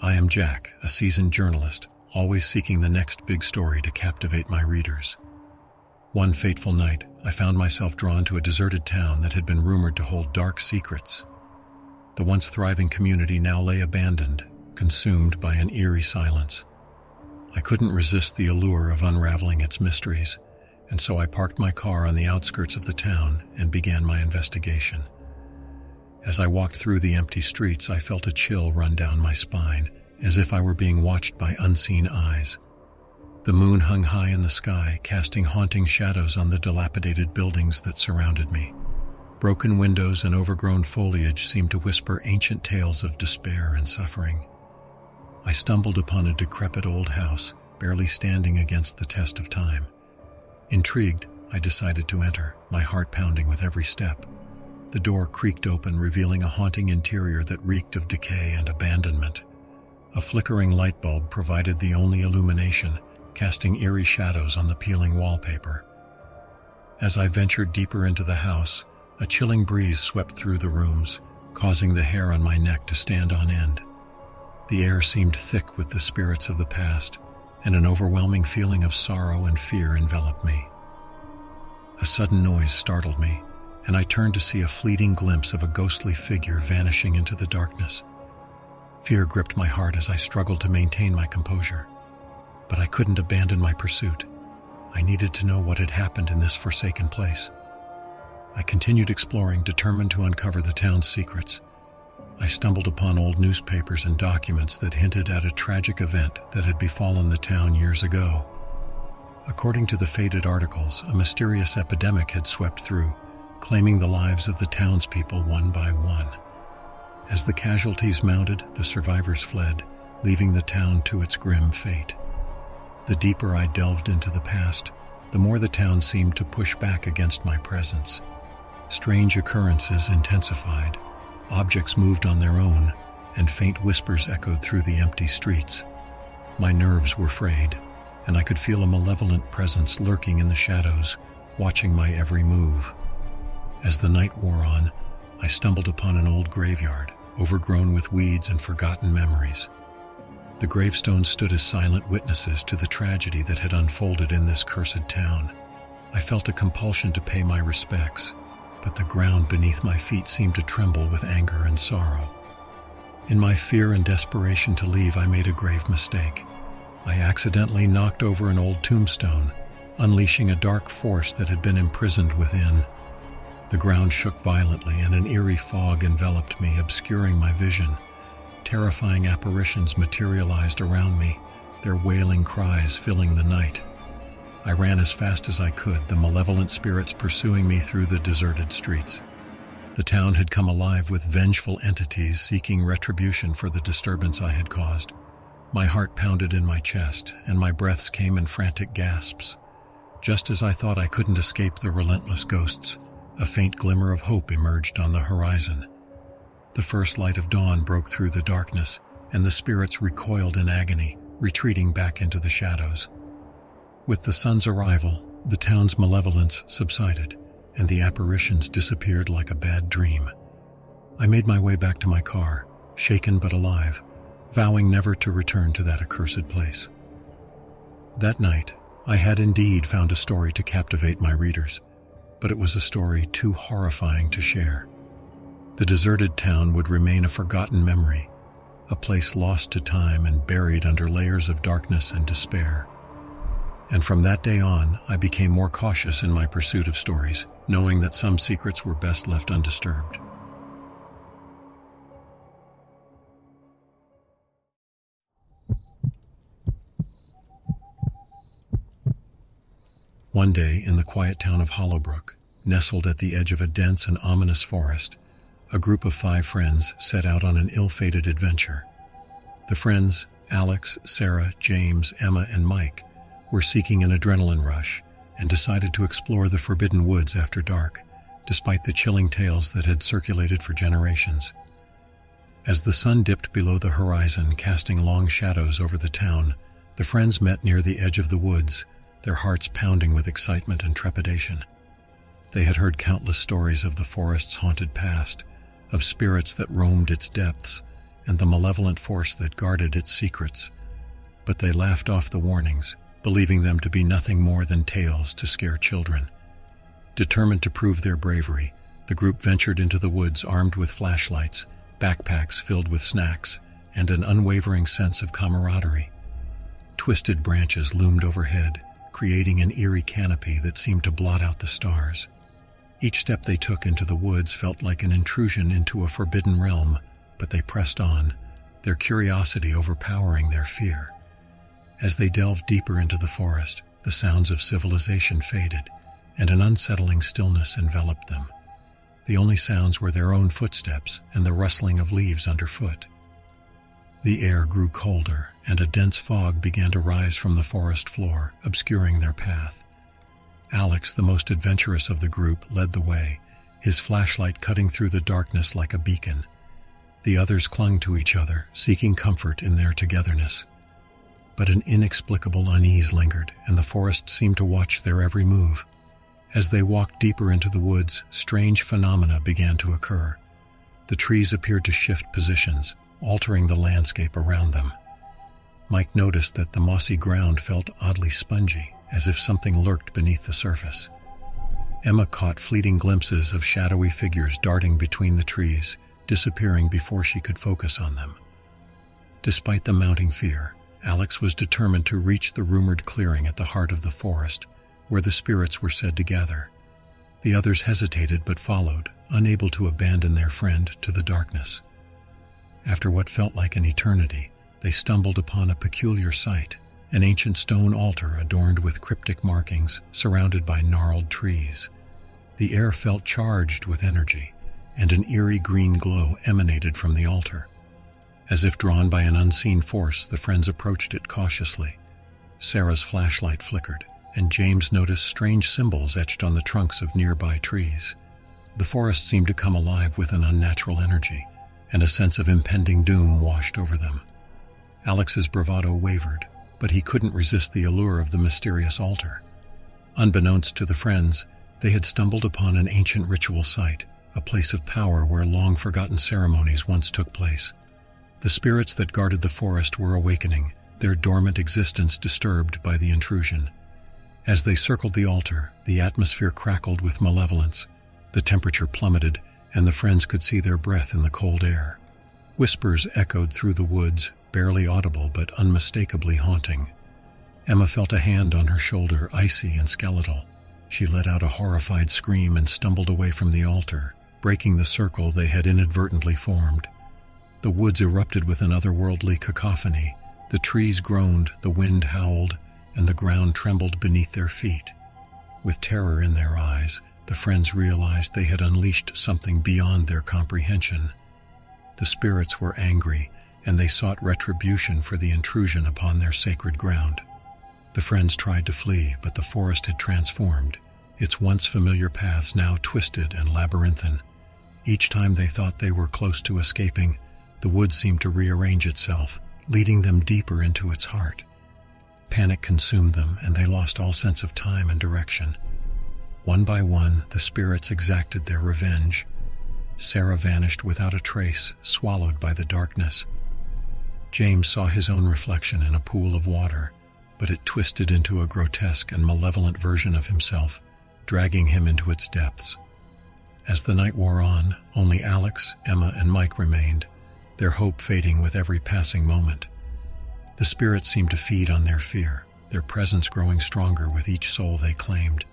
I am Jack, a seasoned journalist, always seeking the next big story to captivate my readers. One fateful night, I found myself drawn to a deserted town that had been rumored to hold dark secrets. The once thriving community now lay abandoned, consumed by an eerie silence. I couldn't resist the allure of unraveling its mysteries, and so I parked my car on the outskirts of the town and began my investigation. As I walked through the empty streets, I felt a chill run down my spine, as if I were being watched by unseen eyes. The moon hung high in the sky, casting haunting shadows on the dilapidated buildings that surrounded me. Broken windows and overgrown foliage seemed to whisper ancient tales of despair and suffering. I stumbled upon a decrepit old house, barely standing against the test of time. Intrigued, I decided to enter, my heart pounding with every step. The door creaked open, revealing a haunting interior that reeked of decay and abandonment. A flickering light bulb provided the only illumination, casting eerie shadows on the peeling wallpaper. As I ventured deeper into the house, a chilling breeze swept through the rooms, causing the hair on my neck to stand on end. The air seemed thick with the spirits of the past, and an overwhelming feeling of sorrow and fear enveloped me. A sudden noise startled me, and I turned to see a fleeting glimpse of a ghostly figure vanishing into the darkness. Fear gripped my heart as I struggled to maintain my composure. But I couldn't abandon my pursuit. I needed to know what had happened in this forsaken place. I continued exploring, determined to uncover the town's secrets. I stumbled upon old newspapers and documents that hinted at a tragic event that had befallen the town years ago. According to the faded articles, a mysterious epidemic had swept through, claiming the lives of the townspeople one by one. As the casualties mounted, the survivors fled, leaving the town to its grim fate. The deeper I delved into the past, the more the town seemed to push back against my presence. Strange occurrences intensified, objects moved on their own, and faint whispers echoed through the empty streets. My nerves were frayed, and I could feel a malevolent presence lurking in the shadows, watching my every move. As the night wore on, I stumbled upon an old graveyard, overgrown with weeds and forgotten memories. The gravestones stood as silent witnesses to the tragedy that had unfolded in this cursed town. I felt a compulsion to pay my respects, but the ground beneath my feet seemed to tremble with anger and sorrow. In my fear and desperation to leave, I made a grave mistake. I accidentally knocked over an old tombstone, unleashing a dark force that had been imprisoned within. The ground shook violently, and an eerie fog enveloped me, obscuring my vision. Terrifying apparitions materialized around me, their wailing cries filling the night. I ran as fast as I could, the malevolent spirits pursuing me through the deserted streets. The town had come alive with vengeful entities seeking retribution for the disturbance I had caused. My heart pounded in my chest, and my breaths came in frantic gasps. Just as I thought I couldn't escape the relentless ghosts, a faint glimmer of hope emerged on the horizon. The first light of dawn broke through the darkness, and the spirits recoiled in agony, retreating back into the shadows. With the sun's arrival, the town's malevolence subsided, and the apparitions disappeared like a bad dream. I made my way back to my car, shaken but alive, vowing never to return to that accursed place. That night, I had indeed found a story to captivate my readers, but it was a story too horrifying to share. The deserted town would remain a forgotten memory, a place lost to time and buried under layers of darkness and despair. And from that day on, I became more cautious in my pursuit of stories, knowing that some secrets were best left undisturbed. One day, in the quiet town of Hollowbrook, nestled at the edge of a dense and ominous forest, a group of 5 friends set out on an ill-fated adventure. The friends, Alex, Sarah, James, Emma, and Mike, were seeking an adrenaline rush and decided to explore the forbidden woods after dark, despite the chilling tales that had circulated for generations. As the sun dipped below the horizon, casting long shadows over the town, the friends met near the edge of the woods, their hearts pounding with excitement and trepidation. They had heard countless stories of the forest's haunted past, of spirits that roamed its depths, and the malevolent force that guarded its secrets. But they laughed off the warnings, believing them to be nothing more than tales to scare children. Determined to prove their bravery, the group ventured into the woods armed with flashlights, backpacks filled with snacks, and an unwavering sense of camaraderie. Twisted branches loomed overhead, creating an eerie canopy that seemed to blot out the stars. Each step they took into the woods felt like an intrusion into a forbidden realm, but they pressed on, their curiosity overpowering their fear. As they delved deeper into the forest, the sounds of civilization faded, and an unsettling stillness enveloped them. The only sounds were their own footsteps and the rustling of leaves underfoot. The air grew colder, and a dense fog began to rise from the forest floor, obscuring their path. Alex, the most adventurous of the group, led the way, his flashlight cutting through the darkness like a beacon. The others clung to each other, seeking comfort in their togetherness. But an inexplicable unease lingered, and the forest seemed to watch their every move. As they walked deeper into the woods, strange phenomena began to occur. The trees appeared to shift positions, altering the landscape around them. Mike noticed that the mossy ground felt oddly spongy, as if something lurked beneath the surface. Emma caught fleeting glimpses of shadowy figures darting between the trees, disappearing before she could focus on them. Despite the mounting fear, Alex was determined to reach the rumored clearing at the heart of the forest, where the spirits were said to gather. The others hesitated but followed, unable to abandon their friend to the darkness. After what felt like an eternity, they stumbled upon a peculiar sight, an ancient stone altar adorned with cryptic markings, surrounded by gnarled trees. The air felt charged with energy, and an eerie green glow emanated from the altar. As if drawn by an unseen force, the friends approached it cautiously. Sarah's flashlight flickered, and James noticed strange symbols etched on the trunks of nearby trees. The forest seemed to come alive with an unnatural energy, and a sense of impending doom washed over them. Alex's bravado wavered, but he couldn't resist the allure of the mysterious altar. Unbeknownst to the friends, they had stumbled upon an ancient ritual site, a place of power where long-forgotten ceremonies once took place. The spirits that guarded the forest were awakening, their dormant existence disturbed by the intrusion. As they circled the altar, the atmosphere crackled with malevolence. The temperature plummeted, and the friends could see their breath in the cold air. Whispers echoed through the woods, barely audible but unmistakably haunting. Emma felt a hand on her shoulder, icy and skeletal. She let out a horrified scream and stumbled away from the altar, breaking the circle they had inadvertently formed. The woods erupted with an otherworldly cacophony. The trees groaned, the wind howled, and the ground trembled beneath their feet. With terror in their eyes, the friends realized they had unleashed something beyond their comprehension. The spirits were angry, and they sought retribution for the intrusion upon their sacred ground. The friends tried to flee, but the forest had transformed, its once familiar paths now twisted and labyrinthine. Each time they thought they were close to escaping, the wood seemed to rearrange itself, leading them deeper into its heart. Panic consumed them, and they lost all sense of time and direction. One by one, the spirits exacted their revenge. Sarah vanished without a trace, swallowed by the darkness. James saw his own reflection in a pool of water, but it twisted into a grotesque and malevolent version of himself, dragging him into its depths. As the night wore on, only Alex, Emma, and Mike remained, their hope fading with every passing moment. The spirits seemed to feed on their fear, their presence growing stronger with each soul they claimed.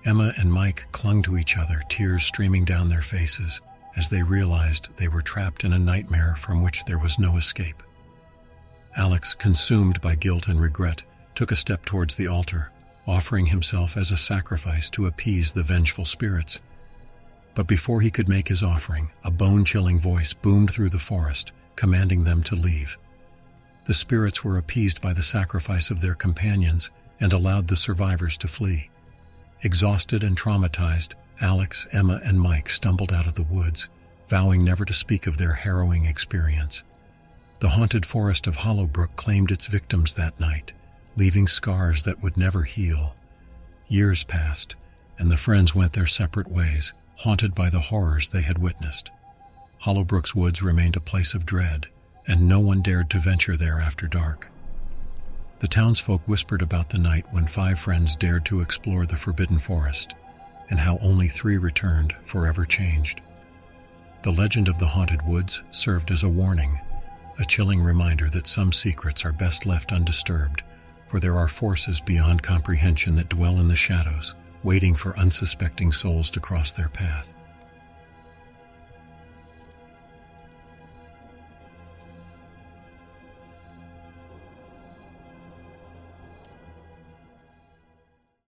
Emma and Mike clung to each other, tears streaming down their faces, as they realized they were trapped in a nightmare from which there was no escape. Alex, consumed by guilt and regret, took a step towards the altar, offering himself as a sacrifice to appease the vengeful spirits. But before he could make his offering, a bone-chilling voice boomed through the forest, commanding them to leave. The spirits were appeased by the sacrifice of their companions and allowed the survivors to flee. Exhausted and traumatized, Alex, Emma, and Mike stumbled out of the woods, vowing never to speak of their harrowing experience. The haunted forest of Hollowbrook claimed its victims that night, leaving scars that would never heal. Years passed, and the friends went their separate ways, haunted by the horrors they had witnessed. Hollowbrook's woods remained a place of dread, and no one dared to venture there after dark. The townsfolk whispered about the night when 5 friends dared to explore the forbidden forest, and how only 3 returned, forever changed. The legend of the haunted woods served as a warning, a chilling reminder that some secrets are best left undisturbed, for there are forces beyond comprehension that dwell in the shadows, waiting for unsuspecting souls to cross their path.